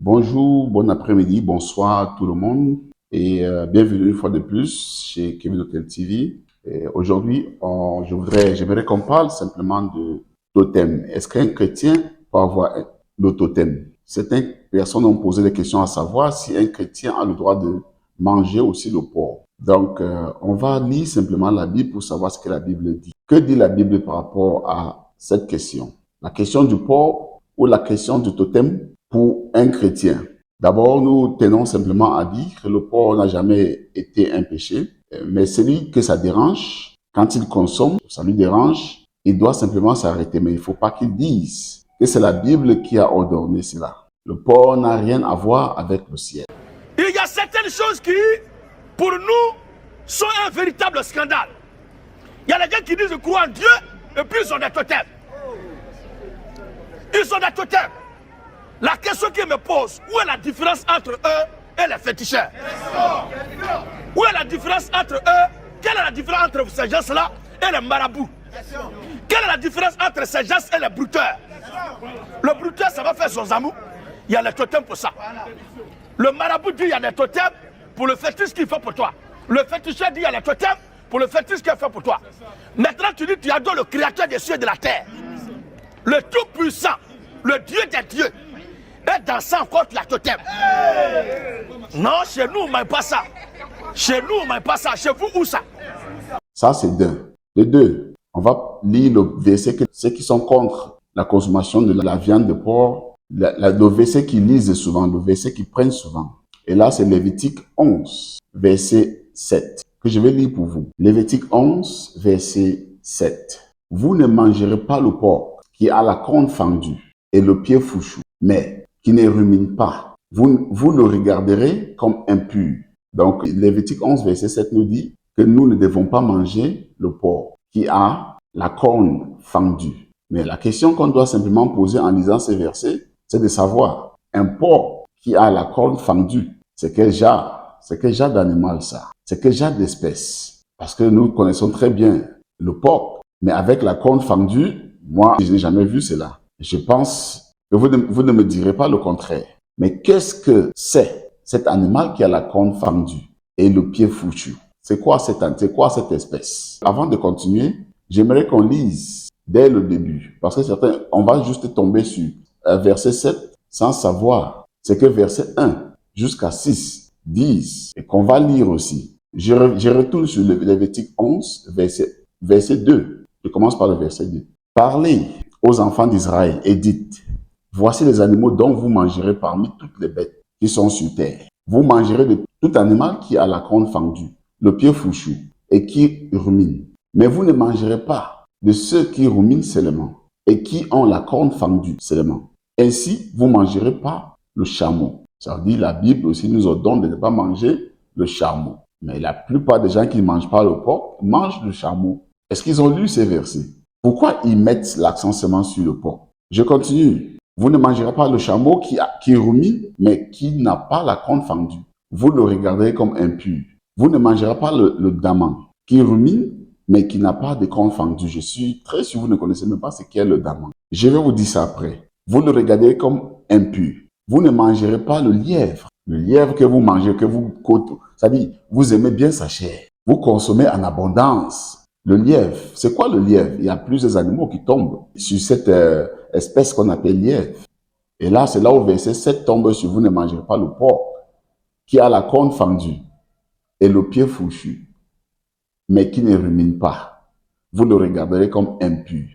Bonjour, bon après-midi, bonsoir à tout le monde et bienvenue une fois de plus chez Kevin Hotel TV. Et aujourd'hui, j'aimerais qu'on parle simplement de totem. Est-ce qu'un chrétien peut avoir le totem? Certaines personnes ont posé des questions à savoir si un chrétien a le droit de manger aussi le porc. Donc, on va lire simplement la Bible pour savoir ce que la Bible dit. Que dit la Bible par rapport à cette question? La question du porc ou la question du totem pour un chrétien. D'abord, nous tenons simplement à dire que le porc n'a jamais été un péché, mais celui que ça dérange, quand il consomme, ça lui dérange, il doit simplement s'arrêter. Mais il ne faut pas qu'il dise que c'est la Bible qui a ordonné cela. Le porc n'a rien à voir avec le ciel. Il y a certaines choses qui, pour nous, sont un véritable scandale. Il y a les gens qui disent je crois en Dieu et puis ils sont des totems. Ils sont des totems. La question qu'ils me posent, où est la différence entre eux et les féticheurs? Où est la différence entre eux? Quelle est la différence entre ces gens-là et les marabouts? Quelle est la différence entre ces gens et les brouteurs? Le brouteur, ça va faire son amour. Il y a les totems pour ça. Le marabout dit il y a des totems pour le fétiche qu'il fait pour toi. Le féticheur dit il y a des totems pour le fétiche qu'il fait pour toi. Maintenant tu dis tu adores le créateur des cieux et de la terre. Le tout-puissant, le Dieu des dieux. Et dans ça encore tu as totem. Non, chez nous on ne met pas ça. Chez nous on ne met pas ça. Chez vous où ça? Ça, c'est d'un. De deux, on va lire le verset que ceux qui sont contre la consommation de la viande de porc, le verset qu'ils lisent souvent, le verset qu'ils prennent souvent. Et là, c'est Lévitique 11, verset 7, que je vais lire pour vous. Lévitique 11, verset 7. Vous ne mangerez pas le porc qui a la corne fendue et le pied fourchu, mais qui ne rumine pas. Vous le regarderez comme impur. Donc, Lévitique 11, verset 7 nous dit que nous ne devons pas manger le porc qui a la corne fendue. Mais la question qu'on doit simplement poser en lisant ces versets, c'est de savoir, un porc qui a la corne fendue, c'est quel genre d'animal ça? C'est quel genre d'espèce? Parce que nous connaissons très bien le porc, mais avec la corne fendue, moi, je n'ai jamais vu cela. Je pense que vous ne me direz pas le contraire. Mais qu'est-ce que c'est cet animal qui a la corne fendue et le pied fourchu? C'est quoi cette espèce? Avant de continuer, j'aimerais qu'on lise dès le début. Parce que certains, on va juste tomber sur verset 7 sans savoir. C'est que verset 1 jusqu'à 6 disent, et qu'on va lire aussi. Je retourne sur le Lévitique 11, verset 2. Je commence par le verset 2. Parlez aux enfants d'Israël et dites, voici les animaux dont vous mangerez parmi toutes les bêtes qui sont sur terre. Vous mangerez de tout animal qui a la corne fendue, le pied fourchu et qui rumine. Mais vous ne mangerez pas de ceux qui ruminent seulement et qui ont la corne fendue seulement. Ainsi, vous ne mangerez pas le chameau. Ça veut dire la Bible aussi nous ordonne de ne pas manger le chameau. Mais la plupart des gens qui ne mangent pas le porc mangent le chameau. Est-ce qu'ils ont lu ces versets? Pourquoi ils mettent l'accent seulement sur le porc? Je continue. Vous ne mangerez pas le chameau qui rumine, mais qui n'a pas la corne fendue. Vous le regarderez comme impur. Vous ne mangerez pas le daman qui rumine, mais qui n'a pas de corne fendue. Je suis très sûr que vous ne connaissez même pas ce qu'est le daman. Je vais vous dire ça après. Vous le regarderez comme impur. Vous ne mangerez pas le lièvre. Le lièvre que vous mangez, que vous côtoyez, c'est-à-dire, vous aimez bien sa chair. Vous consommez en abondance. Le lièvre, c'est quoi le lièvre? Il y a plusieurs animaux qui tombent sur cette espèce qu'on appelle lièvre. Et là, c'est là où verset 7 tombe sur vous ne mangerez pas le porc qui a la corne fendue et le pied fourchu, mais qui ne rumine pas. Vous le regarderez comme impur.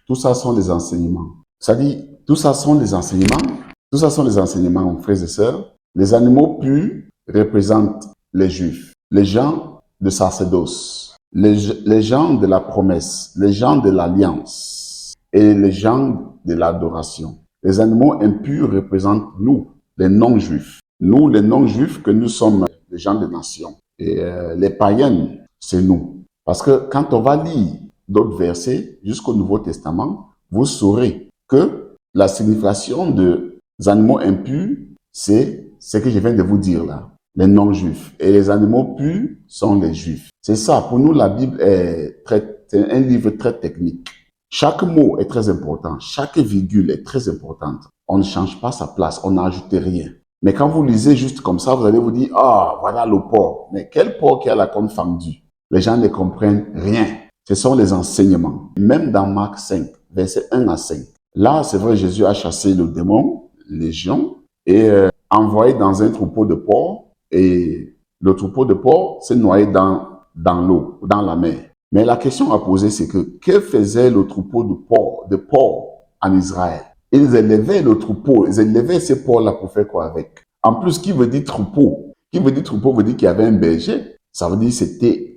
Tout ça sont des enseignements. C'est-à-dire, tout ça sont des enseignements, frères et sœurs. Les animaux purs représentent les Juifs, les gens de sacerdoce, les gens de la promesse, les gens de l'alliance et les gens de l'adoration. Les animaux impurs représentent nous, les non-juifs. Nous, les non-juifs, que nous sommes les gens des nations. Et les païens, c'est nous. Parce que quand on va lire d'autres versets jusqu'au Nouveau Testament, vous saurez que la signification des animaux impurs, c'est ce que je viens de vous dire là, les non-juifs. Et les animaux purs sont les juifs. C'est ça, pour nous, la Bible c'est un livre très technique. Chaque mot est très important, chaque virgule est très importante. on ne change pas sa place, on n'ajoute rien. Mais quand vous lisez juste comme ça, vous allez vous dire, ah, voilà le porc. Mais quel porc qui a la corne fendue? Les gens ne comprennent rien. Ce sont les enseignements. Même dans Marc 5, versets 1 à 5. Là, c'est vrai, Jésus a chassé le démon, légion, et envoyé dans un troupeau de porcs. Et le troupeau de porcs s'est noyé dans l'eau, dans la mer. Mais la question à poser, c'est que faisait le troupeau de porcs en Israël? Ils élevaient le troupeau, ils élevaient ces porcs-là pour faire quoi avec? En plus, qui veut dire troupeau? Qui veut dire troupeau veut dire qu'il y avait un berger. Ça veut dire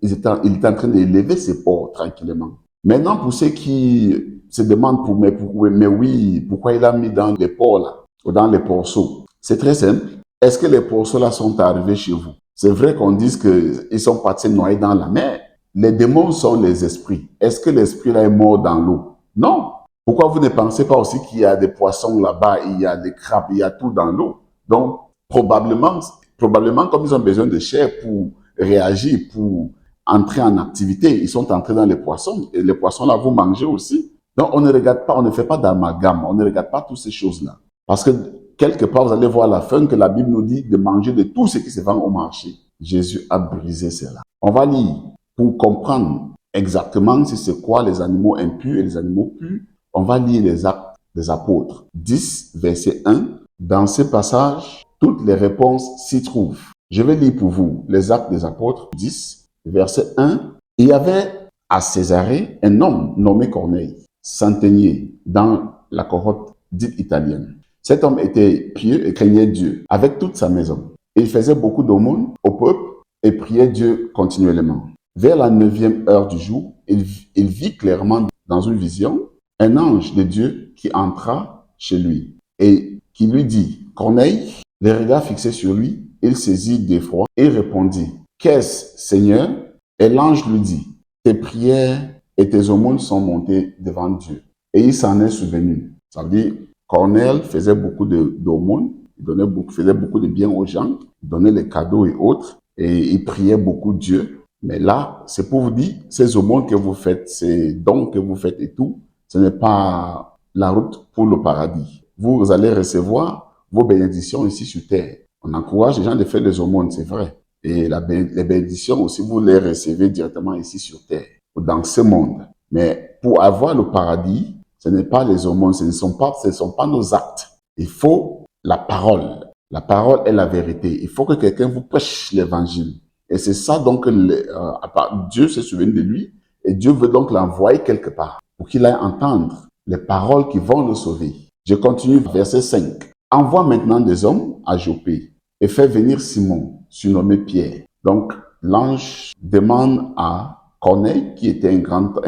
il était en train d'élever ces porcs tranquillement. Maintenant, pour ceux qui se demandent mais oui, pourquoi il a mis dans les porcs là, ou dans les porceaux? C'est très simple. Est-ce que les porceaux là sont arrivés chez vous? C'est vrai qu'on dise qu'ils sont partis noyer dans la mer. Les démons sont les esprits. Est-ce que l'esprit là est mort dans l'eau? Non. Pourquoi vous ne pensez pas aussi qu'il y a des poissons là-bas, il y a des crabes, il y a tout dans l'eau? Donc, probablement, comme ils ont besoin de chair pour réagir, pour entrer en activité, ils sont entrés dans les poissons. Et les poissons là, vous mangez aussi. Donc, on ne regarde pas, on ne fait pas d'amalgame, on ne regarde pas toutes ces choses-là. Parce que quelque part, vous allez voir à la fin que la Bible nous dit de manger de tout ce qui se vend au marché. Jésus a brisé cela. On va lire pour comprendre exactement si c'est quoi les animaux impurs et les animaux purs. On va lire les Actes des Apôtres, 10, verset 1. Dans ce passage, toutes les réponses s'y trouvent. Je vais lire pour vous les Actes des Apôtres, 10, verset 1. Il y avait à Césarée un homme nommé Corneille, centenier dans la cohorte dite italienne. Cet homme était pieux et craignait Dieu avec toute sa maison. Il faisait beaucoup d'aumônes au peuple et priait Dieu continuellement. Vers la 9e heure du jour, il vit clairement dans une vision un ange de Dieu qui entra chez lui et qui lui dit, Corneille, les regards fixés sur lui, il saisit d'effroi et répondit, qu'est-ce, Seigneur? Et l'ange lui dit, tes prières et tes aumônes sont montées devant Dieu. Et il s'en est souvenu. Ça veut dire, Corneille faisait beaucoup d'aumônes, faisait beaucoup de bien aux gens, il donnait les cadeaux et autres, et il priait beaucoup Dieu. Mais là, c'est pour vous dire, ces aumônes que vous faites, ces dons que vous faites et tout, ce n'est pas la route pour le paradis. Vous allez recevoir vos bénédictions ici sur terre. On encourage les gens de faire des aumônes, c'est vrai. Et les bénédictions aussi, vous les recevez directement ici sur terre, ou dans ce monde. Mais pour avoir le paradis, ce n'est pas les aumônes, ce ne sont pas nos actes. Il faut la parole. La parole est la vérité. Il faut que quelqu'un vous prêche l'évangile. Et c'est ça donc Dieu s'est souvenu de lui et Dieu veut donc l'envoyer quelque part pour qu'il aille entendre les paroles qui vont le sauver. Je continue, verset 5. Envoie maintenant des hommes à Jopé et fais venir Simon, surnommé Pierre. Donc, l'ange demande à Corneille, qui était un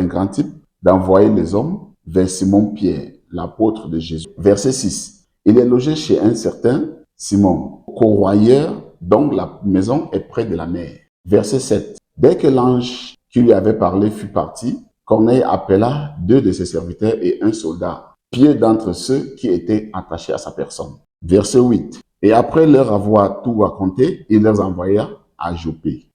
grand type, d'envoyer les hommes vers Simon Pierre, l'apôtre de Jésus. Verset 6. Il est logé chez un certain Simon, corroyeur, dont la maison est près de la mer. Verset 7. Dès que l'ange qui lui avait parlé fut parti, Corneille appela 2 de ses serviteurs et un soldat, pieux d'entre ceux qui étaient attachés à sa personne. Verset 8. Et après leur avoir tout raconté, il les envoya à Jopé.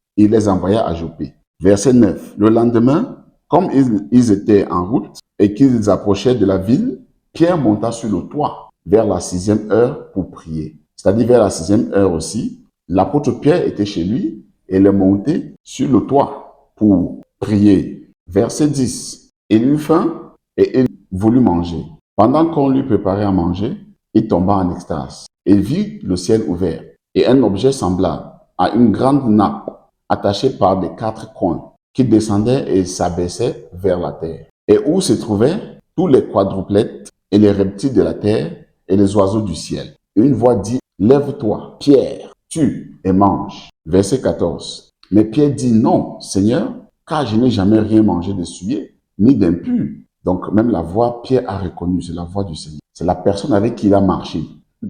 Verset 9. Le lendemain, comme ils étaient en route et qu'ils approchaient de la ville, Pierre monta sur le toit vers la 6e heure pour prier. C'est-à-dire vers la 6e heure aussi, l'apôtre Pierre était chez lui et il est monté sur le toit pour prier. Verset 10. Il eut faim et il voulut manger. Pendant qu'on lui préparait à manger, il tomba en extase. Il vit le ciel ouvert et un objet semblable à une grande nappe attachée par les 4 coins qui descendait et s'abaissait vers la terre et où se trouvaient tous les quadrupèdes et les reptiles de la terre et les oiseaux du ciel. Une voix dit, lève-toi, Pierre, tue et mange. Verset 14. Mais Pierre dit, non, Seigneur, car je n'ai jamais rien mangé de souillé, ni d'impur. Donc même la voix, Pierre a reconnu, c'est la voix du Seigneur. C'est la personne avec qui il a marché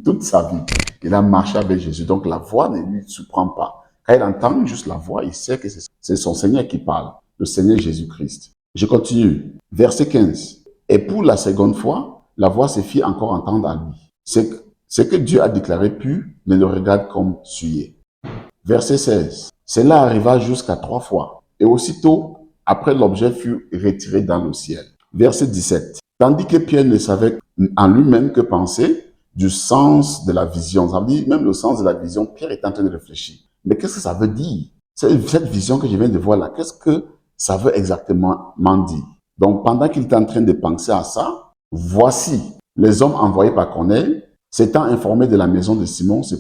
toute sa vie. Il a marché avec Jésus. Donc la voix ne lui surprend pas. Quand il entend juste la voix, il sait que c'est son Seigneur qui parle, le Seigneur Jésus-Christ. Je continue. Verset 15. Et pour la seconde fois, la voix se fit encore entendre à lui. Ce que Dieu a déclaré pur ne le regarde comme souillé. Verset 16. Cela arriva jusqu'à 3 fois. Et aussitôt, après l'objet fut retiré dans le ciel. Verset 17. Tandis que Pierre ne savait en lui-même que penser, du sens de la vision. Ça veut dire, même le sens de la vision, Pierre est en train de réfléchir. Mais qu'est-ce que ça veut dire? Cette vision que je viens de voir là, qu'est-ce que ça veut exactement dire? Donc, pendant qu'il est en train de penser à ça, voici les hommes envoyés par Corneille, s'étant informés de la maison de Simon, se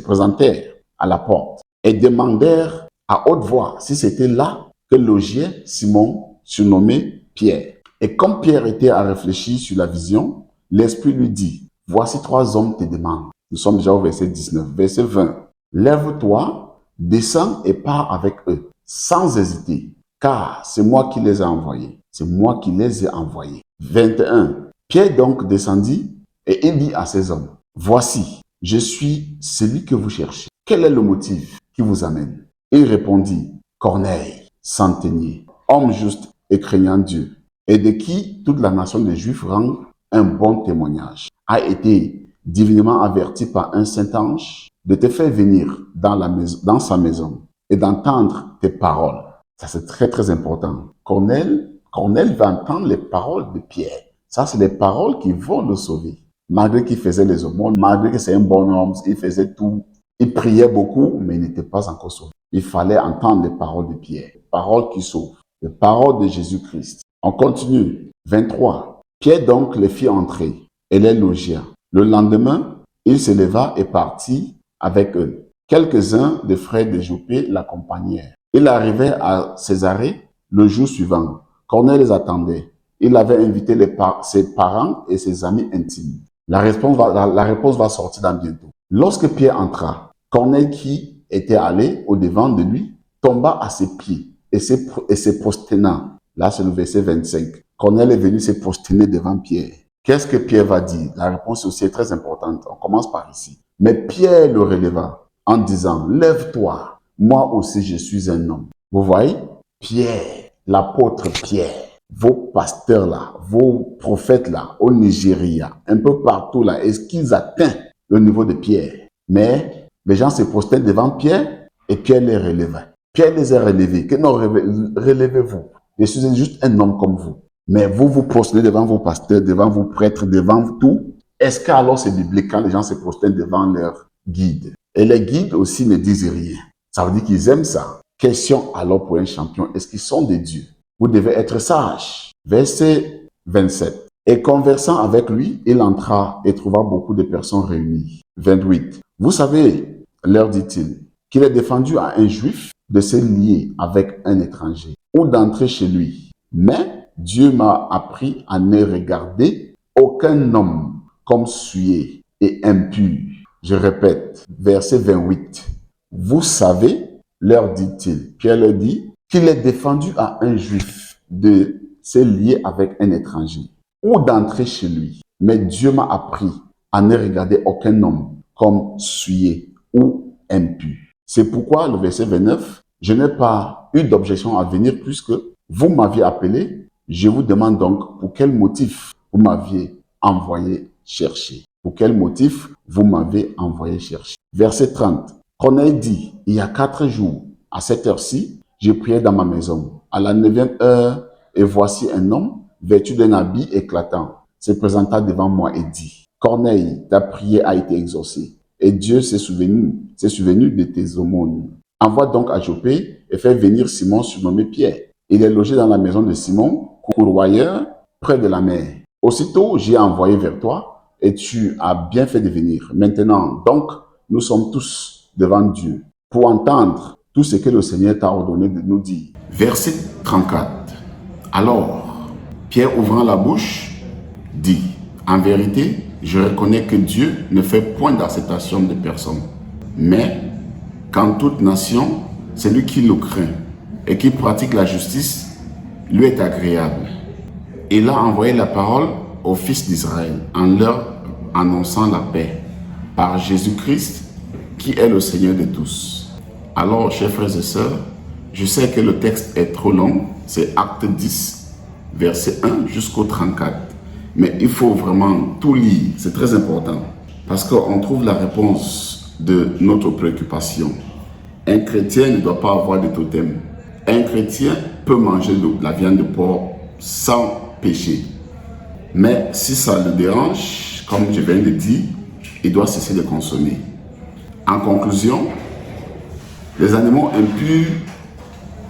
présentèrent à la porte et demandèrent à haute voix si c'était là que logeait Simon, surnommé Pierre. Et comme Pierre était à réfléchir sur la vision, l'Esprit lui dit, voici 3 hommes te demandent. Nous sommes déjà au verset 19. Verset 20. Lève-toi, descends et pars avec eux, sans hésiter, car c'est moi qui les ai envoyés. C'est moi qui les ai envoyés. 21. Pierre donc descendit et il dit à ces hommes, voici, je suis celui que vous cherchez. Quel est le motif qui vous amène? Il répondit, Corneille, centenier, homme juste et craignant Dieu, et de qui toute la nation des Juifs rend un bon témoignage, a été divinement averti par un saint ange de te faire venir dans sa maison et d'entendre tes paroles. Ça, c'est très, très important. Corneille va entendre les paroles de Pierre. Ça, c'est les paroles qui vont le sauver. Malgré qu'il faisait les aumônes, malgré que c'est un bon homme, il faisait tout. Il priait beaucoup, mais il n'était pas encore sauvé. Il fallait entendre les paroles de Pierre, les paroles qui sauvent, les paroles de Jésus-Christ. On continue. 23. Pierre donc les fit entrer et les logea. Le lendemain, il se leva et partit avec eux. Quelques-uns des frères de Joppé l'accompagnèrent. Il arrivait à Césarée le jour suivant. Corneille les attendait. Il avait invité ses parents et ses amis intimes. La réponse va sortir dans bientôt. Lorsque Pierre entra, Corneille, qui était allé au-devant de lui, tomba à ses pieds et se prosterna. Là, c'est le verset 25. Corneille est venu se prosterner devant Pierre. Qu'est-ce que Pierre va dire? La réponse aussi est très importante. On commence par ici. Mais Pierre le releva en disant, lève-toi, moi aussi je suis un homme. Vous voyez? Pierre, l'apôtre Pierre, vos pasteurs là, vos prophètes là, au Nigeria, un peu partout là, est-ce qu'ils atteignent le niveau de Pierre? Mais les gens se prosternent devant Pierre et Pierre les releva. Pierre les a relevés. Que non, relevez-vous. Je suis juste un homme comme vous. Mais vous vous prosternez devant vos pasteurs, devant vos prêtres, devant tout. Est-ce qu'alors c'est biblique quand les gens se prosternent devant leur guide? Et les guides aussi ne disent rien. Ça veut dire qu'ils aiment ça. Question alors pour un champion, est-ce qu'ils sont des dieux? Vous devez être sages. Verset 27. Et conversant avec lui, il entra et trouva beaucoup de personnes réunies. 28. Vous savez, leur dit-il, qu'il est défendu à un juif de se lier avec un étranger ou d'entrer chez lui. Mais Dieu m'a appris à ne regarder aucun homme comme souillé et impur. Je répète, verset 28. Vous savez, leur dit-il, Pierre leur dit, qu'il est défendu à un juif de se lier avec un étranger ou d'entrer chez lui. Mais Dieu m'a appris à ne regarder aucun homme comme souillé ou impur. C'est pourquoi le verset 29, je n'ai pas eu d'objection à venir puisque vous m'aviez appelé. Je vous demande donc pour quel motif vous m'aviez envoyé chercher. Pour quel motif vous m'avez envoyé chercher. Verset 30. Corneille dit, il y a 4 jours, à cette heure-ci, je priais dans ma maison. À la 9e heure, et voici un homme, vêtu d'un habit éclatant, se présenta devant moi et dit, Corneille, ta prière a été exaucée, et Dieu s'est souvenu de tes aumônes. Envoie donc à Joppé et fais venir Simon surnommé Pierre. Il est logé dans la maison de Simon, courroyeur, près de la mer. Aussitôt, j'ai envoyé vers toi, et tu as bien fait de venir. Maintenant, donc, nous sommes tous devant Dieu pour entendre tout ce que le Seigneur t'a ordonné de nous dire. Verset 34. Alors, Pierre ouvrant la bouche, dit, en vérité, je reconnais que Dieu ne fait point d'acceptation de personne, mais qu'en toute nation, celui qui le craint et qui pratique la justice, lui est agréable. Il a envoyé la parole aux fils d'Israël en leur annonçant la paix par Jésus-Christ, qui est le Seigneur de tous. Alors, chers frères et sœurs, je sais que le texte est trop long, c'est Acte 10, verset 1 jusqu'au 34. Mais il faut vraiment tout lire, c'est très important, parce qu'on trouve la réponse de notre préoccupation. Un chrétien ne doit pas avoir de totem. Un chrétien peut manger de la viande de porc sans péché. Mais si ça le dérange, comme je viens de dire, il doit cesser de consommer. En conclusion, les animaux impurs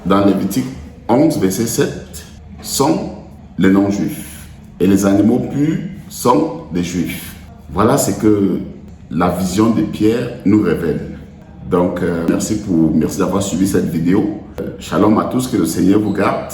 dans Lévitique 11, verset 7, sont les non-juifs. Et les animaux purs sont des juifs. Voilà ce que la vision de Pierre nous révèle. Donc, merci d'avoir suivi cette vidéo. Shalom à tous, que le Seigneur vous garde.